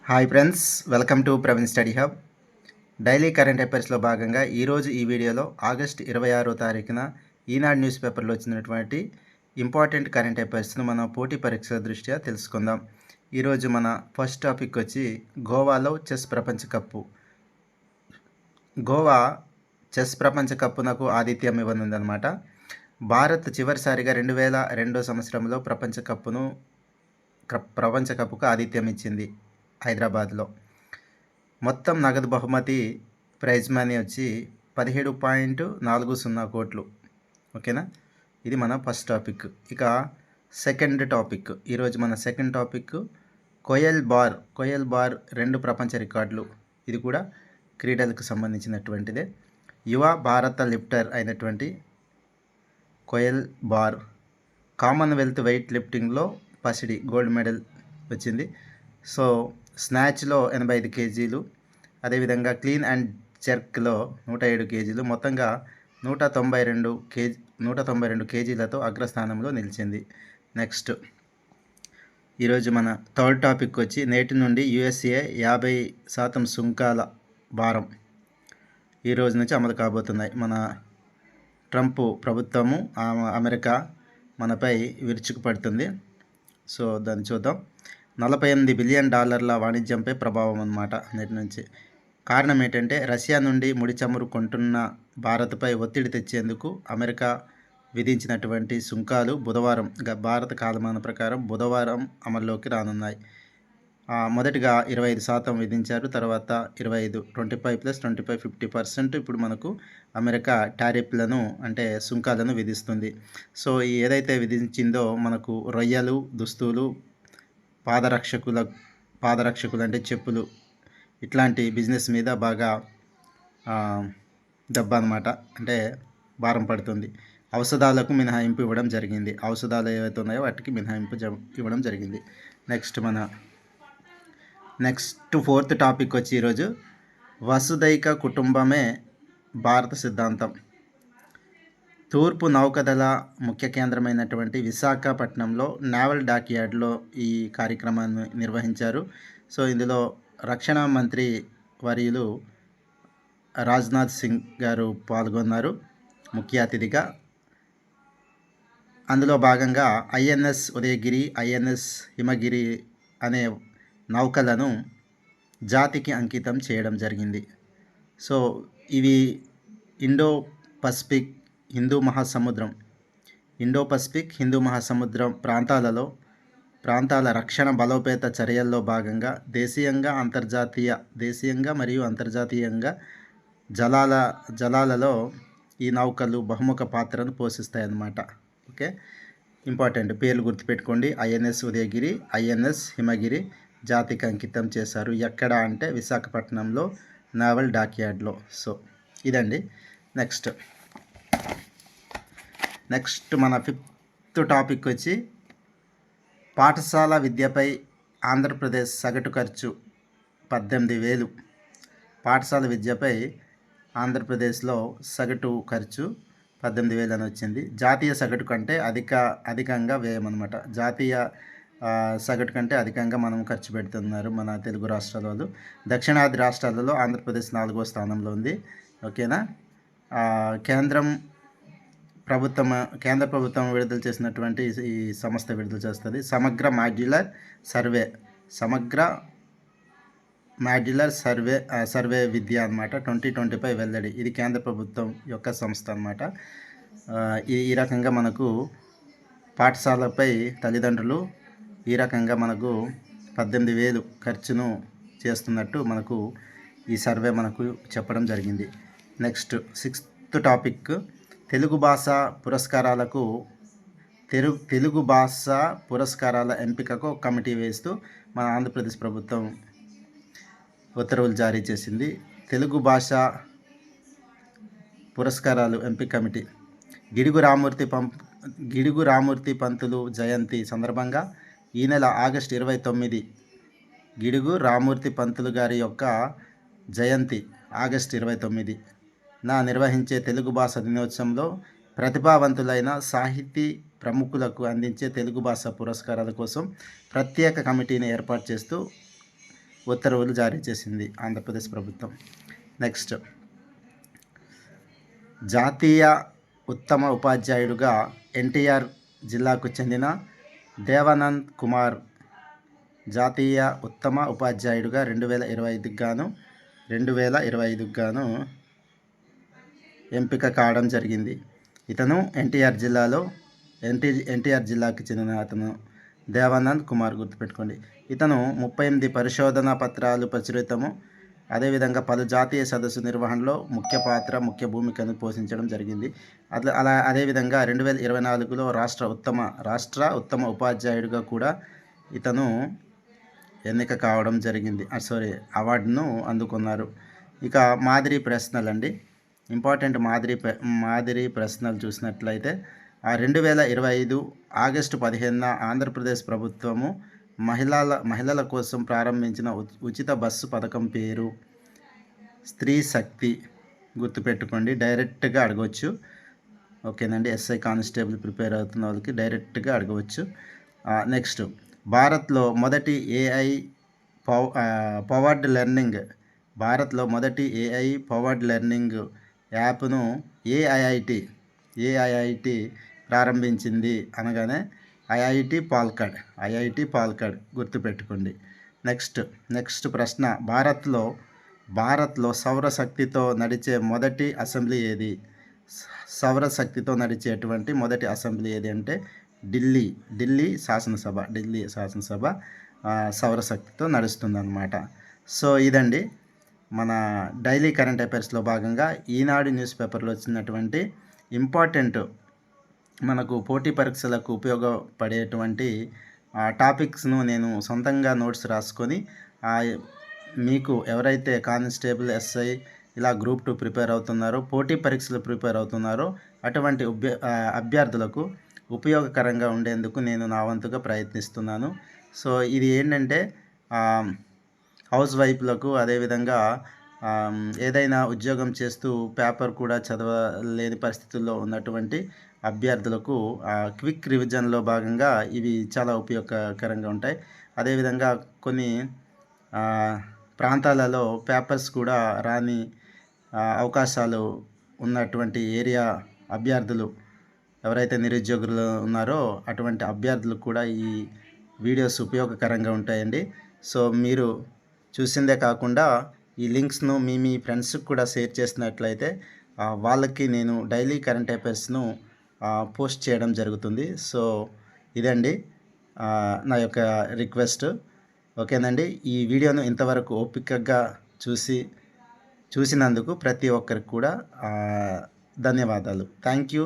Hi friends, welcome to Praveen study hub. Daily current అఫైర్స్లో భాగంగా ఈరోజు ఈ వీడియోలో ఆగస్ట్ 26వ తారీఖున ఈనాడు న్యూస్ పేపర్లో వచ్చినటువంటి ఇంపార్టెంట్ కరెంట్ అఫైర్స్ను మనం పోటీ పరీక్షల దృష్ట్యా తెలుసుకుందాం. ఈరోజు మన ఫస్ట్ టాపిక్ వచ్చి గోవాలో చెస్ ప్రపంచ కప్పు. గోవా చెస్ ప్రపంచ కప్పునకు ఆతిథ్యం ఇవ్వనుందనమాట. భారత్ చివరిసారిగా 2002 సంవత్సరంలో ప్రపంచ కప్పుకు ఆతిథ్యం ఇచ్చింది హైదరాబాద్లో. మొత్తం నగదు బహుమతి ప్రైజ్ మనీ వచ్చి 17.40 కోట్లు. ఓకేనా, ఇది మన ఫస్ట్ టాపిక్. ఇక సెకండ్ టాపిక్, ఈరోజు మన సెకండ్ టాపిక్ కోయల్ బార్ 2 ప్రపంచ రికార్డులు. ఇది కూడా క్రీడలకు సంబంధించినటువంటిదే. యువ భారత లిఫ్టర్ అయినటువంటి కోయల్ బార్ కామన్వెల్త్ వెయిట్ లిఫ్టింగ్లో పసిడి గోల్డ్ మెడల్ వచ్చింది. సో స్నాచ్లో 85 కేజీలు, అదేవిధంగా క్లీన్ అండ్ జర్క్లో 107 కేజీలు, మొత్తంగా 192 కేజీలతో అగ్రస్థానంలో నిలిచింది. నెక్స్ట్, ఈరోజు మన థర్డ్ టాపిక్ వచ్చి నేటి నుండి USA 50% సుంకాల భారం ఈ రోజు నుంచి అమలు కాబోతున్నాయి. మన ట్రంప్ ప్రభుత్వము అమెరికా మనపై విరుచుకుపడుతుంది. సో దాన్ని చూద్దాం. $48 బిలియన్ వాణిజ్యంపై ప్రభావం అన్నమాట నేటి నుంచి. కారణం ఏంటంటే రష్యా నుండి ముడి చమురు కొంటున్న భారత్పై ఒత్తిడి తెచ్చేందుకు అమెరికా విధించినటువంటి సుంకాలు బుధవారం, భారత కాలమాన ప్రకారం బుధవారం అమల్లోకి రానున్నాయి. మొదటిగా 25% విధించారు, తర్వాత 25, 25+25 50% ఇప్పుడు మనకు అమెరికా టారిఫ్లను అంటే సుంకాలను విధిస్తుంది. సో ఏదైతే విధించిందో మనకు రొయ్యలు, దుస్తులు, పాదరక్షకులు అంటే చెప్పులు, ఇట్లాంటి బిజినెస్ మీద బాగా దెబ్బ అనమాట, అంటే భారం పడుతుంది. ఔషధాలకు మినహాయింపు ఇవ్వడం జరిగింది. ఔషధాలు ఏవైతే ఉన్నాయో వాటికి మినహాయింపు ఇవ్వడం జరిగింది. నెక్స్ట్ ఫోర్త్ టాపిక్ వచ్చి ఈరోజు వసుదైక కుటుంబమే భారత సిద్ధాంతం. తూర్పు నౌకాదళ ముఖ్య కేంద్రమైనటువంటి విశాఖపట్నంలో నావల్ డాక్యార్డ్లో ఈ కార్యక్రమాన్ని నిర్వహించారు. సో ఇందులో రక్షణ మంత్రి వర్యులు రాజ్నాథ్ సింగ్ గారు పాల్గొన్నారు ముఖ్య అతిథిగా. అందులో భాగంగా INS ఉదయగిరి, INS హిమగిరి అనే నౌకలను జాతికి అంకితం చేయడం జరిగింది. సో ఇవి ఇండో పసిఫిక్ హిందూ మహాసముద్రం ప్రాంతాల రక్షణ బలోపేత చర్యల్లో భాగంగా దేశీయంగా మరియు అంతర్జాతీయంగా జలాలలో ఈ నౌకలు బహుముఖ పాత్రను పోషిస్తాయి అన్నమాట. ఓకే, ఇంపార్టెంట్ పేర్లు గుర్తుపెట్టుకోండి. INS ఉదయగిరి, INS హిమగిరి జాతికి అంకితం చేశారు. ఎక్కడ అంటే విశాఖపట్నంలో నావల్ డాక్యార్డ్లో. సో ఇదండి. నెక్స్ట్ మన ఫిఫ్త్ టాపిక్ వచ్చి పాఠశాల విద్యపై ఆంధ్రప్రదేశ్ సగటు ఖర్చు 18,000. పాఠశాల విద్యపై ఆంధ్రప్రదేశ్లో సగటు ఖర్చు 18,000 అని వచ్చింది. జాతీయ సగటు కంటే అధికంగా వ్యయం అనమాట. జాతీయ సగటు కంటే అధికంగా మనం ఖర్చు పెడుతున్నారు మన తెలుగు రాష్ట్రాల వాళ్ళు. దక్షిణాది రాష్ట్రాలలో ఆంధ్రప్రదేశ్ 4వ స్థానంలో ఉంది. ఓకేనా. కేంద్ర ప్రభుత్వం విడుదల చేసినటువంటి ఈ సంస్థ విడుదల చేస్తుంది సమగ్ర మాడ్యులర్ సర్వే విద్య అన్నమాట. 2025 వెల్లడి. ఇది కేంద్ర ప్రభుత్వం యొక్క సంస్థ అన్నమాట. ఈ రకంగా మనకు పాఠశాలపై తల్లిదండ్రులు ఈ రకంగా మనకు 18,000 ఖర్చును చేస్తున్నట్టు మనకు ఈ సర్వే మనకు చెప్పడం జరిగింది. నెక్స్ట్ సిక్స్త్ టాపిక్ తెలుగు భాష పురస్కారాల ఎంపికకు కమిటీ వేస్తూ మన ఆంధ్రప్రదేశ్ ప్రభుత్వం ఉత్తర్వులు జారీ చేసింది. తెలుగు భాష పురస్కారాలు ఎంపిక కమిటీ గిడుగు రామూర్తి పంతులు జయంతి సందర్భంగా ఈ నెల ఆగస్టు 29 గిడుగు రామూర్తి పంతులు గారి యొక్క జయంతి ఆగస్టు 29న నిర్వహించే తెలుగు భాష దినోత్సవంలో ప్రతిభావంతులైన సాహితీ ప్రముఖులకు అందించే తెలుగు భాష పురస్కారాల కోసం ప్రత్యేక కమిటీని ఏర్పాటు చేస్తూ ఉత్తర్వులు జారీ చేసింది ఆంధ్రప్రదేశ్ ప్రభుత్వం. నెక్స్ట్, జాతీయ ఉత్తమ ఉపాధ్యాయుడుగా ఎన్టీఆర్ జిల్లాకు చెందిన దేవానంద్ కుమార్ జాతీయ ఉత్తమ ఉపాధ్యాయుడుగా 2025 గాను ఎంపిక కావడం జరిగింది. ఇతను ఎన్టీఆర్ జిల్లాకి చెందిన అతను దేవానంద్ కుమార్, గుర్తుపెట్టుకోండి. ఇతను 38 పరిశోధనా పత్రాలు ప్రచురితము, అదేవిధంగా పలు జాతీయ సదస్సు నిర్వహణలో ముఖ్య భూమికను పోషించడం జరిగింది. అదేవిధంగా 2024లో రాష్ట్ర ఉత్తమ ఉపాధ్యాయుడిగా కూడా ఇతను ఎన్నిక కావడం జరిగింది. అవార్డును అందుకున్నారు. ఇక మాదిరి ప్రశ్నలు అండి, ఇంపార్టెంట్ మాదిరి ప్రశ్నలు చూసినట్లయితే 2025 ఆగస్టు 15న ఆంధ్రప్రదేశ్ ప్రభుత్వము మహిళల కోసం ప్రారంభించిన ఉచిత బస్సు పథకం పేరు స్త్రీ శక్తి. గుర్తుపెట్టుకోండి, డైరెక్ట్గా అడగవచ్చు. ఓకేనండి, ఎస్ఐ కానిస్టేబుల్ ప్రిపేర్ అవుతున్న వాళ్ళకి డైరెక్ట్గా అడగవచ్చు. నెక్స్ట్, భారత్లో మొదటి ఏఐ పవర్డ్ లెర్నింగ్ యాప్ను ఏఐఐటి ప్రారంభించింది అనగానే ఐఐటి పాల్కాడ్, గుర్తుపెట్టుకోండి. నెక్స్ట్ ప్రశ్న, భారత్లో సౌరశక్తితో నడిచే మొదటి అసెంబ్లీ ఏది? సౌరశక్తితో నడిచేటువంటి మొదటి అసెంబ్లీ ఏది అంటే ఢిల్లీ శాసనసభ సౌరశక్తితో నడుస్తుందన్నమాట. సో ఇదండి మన డైలీ కరెంట్ అఫైర్స్లో భాగంగా ఈనాడు న్యూస్ పేపర్లో వచ్చినటువంటి ఇంపార్టెంట్, మనకు పోటీ పరీక్షలకు ఉపయోగపడేటువంటి టాపిక్స్ను నేను సొంతంగా నోట్స్ రాసుకొని మీకు ఎవరైతే కానిస్టేబుల్, ఎస్ఐ ఇలా గ్రూప్ 2 ప్రిపేర్ అవుతున్నారో, పోటీ పరీక్షలు ప్రిపేర్ అవుతున్నారో అటువంటి అభ్యర్థులకు ఉపయోగకరంగా ఉండేందుకు నేను నా వంతుగా ప్రయత్నిస్తున్నాను. సో ఇది ఏంటంటే హౌస్ వైఫ్లకు, అదేవిధంగా ఏదైనా ఉద్యోగం చేస్తూ పేపర్ కూడా చదవలేని పరిస్థితుల్లో ఉన్నటువంటి అభ్యర్థులకు క్విక్ రివిజన్లో భాగంగా ఇవి చాలా ఉపయోగకరంగా ఉంటాయి. అదేవిధంగా కొన్ని ప్రాంతాలలో పేపర్స్ కూడా రాని అవకాశాలు ఉన్నటువంటి ఏరియా అభ్యర్థులు ఎవరైతే నిరుద్యోగులు ఉన్నారో అటువంటి అభ్యర్థులకు కూడా ఈ వీడియోస్ ఉపయోగకరంగా ఉంటాయండి. సో మీరు చూసిందే కాకుండా ఈ లింక్స్ను మీ ఫ్రెండ్స్కి కూడా షేర్ చేసినట్లయితే వాళ్ళకి నేను డైలీ కరెంట్ అఫైర్స్ను పోస్ట్ చేయడం జరుగుతుంది. సో ఇదండి నా యొక్క రిక్వెస్ట్. ఓకేనండి, ఈ వీడియోను ఇంతవరకు ఓపికగా చూసినందుకు ప్రతి ఒక్కరికి కూడా ధన్యవాదాలు. Thank you.